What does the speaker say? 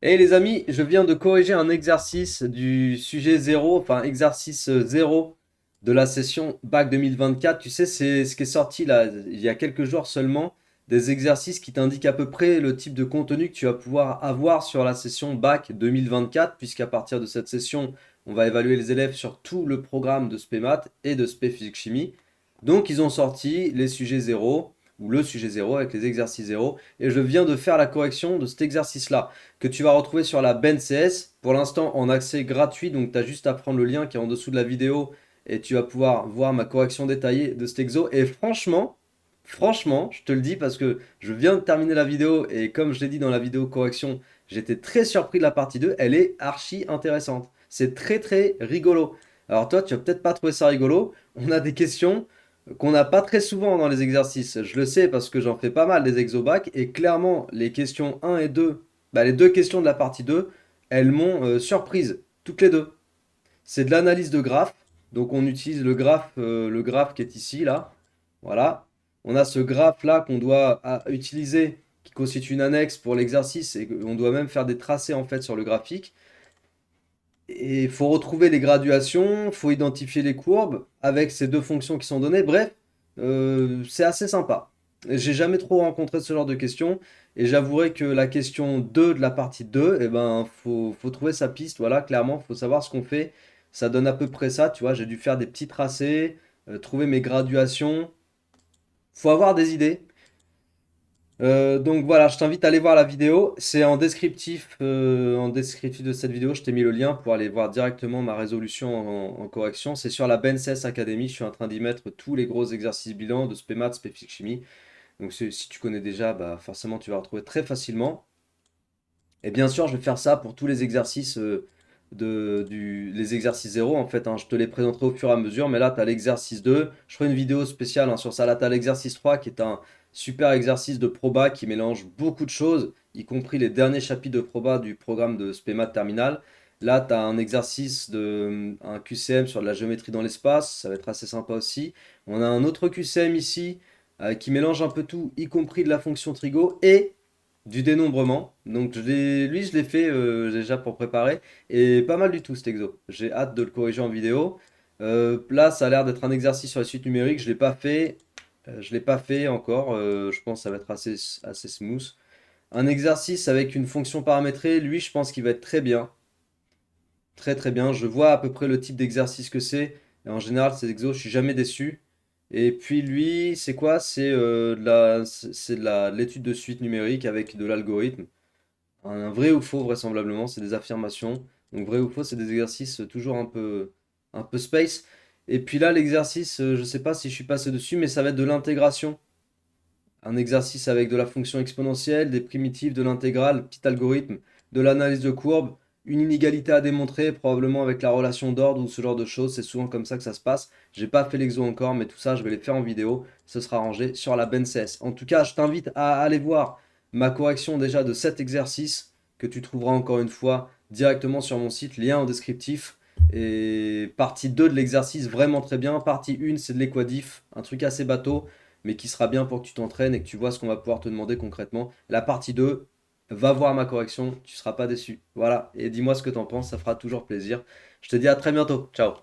Et les amis, je viens de corriger un exercice du sujet zéro, enfin exercice zéro de la session Bac 2024. Tu sais, c'est ce qui est sorti là, il y a quelques jours seulement, des exercices qui t'indiquent à peu près le type de contenu que tu vas pouvoir avoir sur la session Bac 2024, puisqu'à partir de cette session, on va évaluer les élèves sur tout le programme de SPMath et de SPé Physique Chimie. Donc ils ont sorti les sujets zéro, ou le sujet zéro avec les exercices zéro, et je viens de faire la correction de cet exercice-là que tu vas retrouver sur la BenCS, pour l'instant en accès gratuit, donc tu as juste à prendre le lien qui est en dessous de la vidéo et tu vas pouvoir voir ma correction détaillée de cet exo. Et franchement, je te le dis parce que je viens de terminer la vidéo et comme je l'ai dit dans la vidéo correction, j'étais très surpris de la partie 2, elle est archi intéressante. C'est très très rigolo. Alors toi, tu vas peut-être pas trouver ça rigolo, on a des questions qu'on n'a pas très souvent dans les exercices. Je le sais parce que j'en fais pas mal des exobacs et clairement les questions 1 et 2, bah, les deux questions de la partie 2, elles m'ont surprise, toutes les deux. C'est de l'analyse de graphes, donc on utilise le graphe qui est ici, là. Voilà. On a ce graphe-là qu'on doit utiliser, qui constitue une annexe pour l'exercice, et on doit même faire des tracés en fait sur le graphique. Et il faut retrouver les graduations, il faut identifier les courbes avec ces deux fonctions qui sont données. Bref, c'est assez sympa. J'ai jamais trop rencontré ce genre de questions et j'avouerai que la question 2 de la partie 2, eh ben, faut trouver sa piste. Voilà, clairement, faut savoir ce qu'on fait. Ça donne à peu près ça, tu vois. J'ai dû faire des petits tracés, trouver mes graduations. Faut avoir des idées. Donc voilà, je t'invite à aller voir la vidéo. C'est en descriptif de cette vidéo, je t'ai mis le lien pour aller voir directement ma résolution en correction. C'est sur la BNCS Academy, je suis en train d'y mettre tous les gros exercices bilan de SPMath, SPPhysique Chimie. Donc si tu connais déjà, bah forcément tu vas retrouver très facilement. Et bien sûr, je vais faire ça pour tous les exercices les exercices zéro en fait, hein. Je te les présenterai au fur et à mesure, mais là tu as l'exercice 2. Je ferai une vidéo spéciale hein, sur ça. Là tu as l'exercice 3 qui est un super exercice de proba qui mélange beaucoup de choses, y compris les derniers chapitres de proba du programme de SPMath Terminal. Là tu as un exercice un QCM sur de la géométrie dans l'espace, ça va être assez sympa aussi. On a un autre QCM ici qui mélange un peu tout, y compris de la fonction trigo et du dénombrement. Donc lui, je l'ai fait déjà pour préparer. Et pas mal du tout cet exo. J'ai hâte de le corriger en vidéo. Là, ça a l'air d'être un exercice sur les suites numériques. Je l'ai pas fait. Je l'ai pas fait encore. Je pense que ça va être assez smooth. Un exercice avec une fonction paramétrée, lui, je pense qu'il va être très bien. Très très bien. Je vois à peu près le type d'exercice que c'est. Et en général, ces exos, je suis jamais déçu. Et puis lui, c'est quoi? De l'étude de suite numérique avec de l'algorithme. Un vrai ou faux, vraisemblablement, c'est des affirmations. Donc vrai ou faux, c'est des exercices toujours un peu space. Et puis là, l'exercice, je sais pas si je suis passé dessus, mais ça va être de l'intégration. Un exercice avec de la fonction exponentielle, des primitives, de l'intégrale, petit algorithme, de l'analyse de courbe, une inégalité à démontrer, probablement avec la relation d'ordre ou ce genre de choses. C'est souvent comme ça que ça se passe. J'ai pas fait l'exo encore, mais tout ça, je vais les faire en vidéo. Ce sera rangé sur la BenCS. En tout cas, je t'invite à aller voir ma correction déjà de cet exercice que tu trouveras encore une fois directement sur mon site, lien en descriptif. Et partie 2 de l'exercice, vraiment très bien. Partie 1, c'est de l'équadif, un truc assez bateau mais qui sera bien pour que tu t'entraînes et que tu vois ce qu'on va pouvoir te demander concrètement. La partie 2, va voir ma correction, tu ne seras pas déçu. Voilà, et dis-moi ce que tu en penses, ça fera toujours plaisir. Je te dis à très bientôt. Ciao.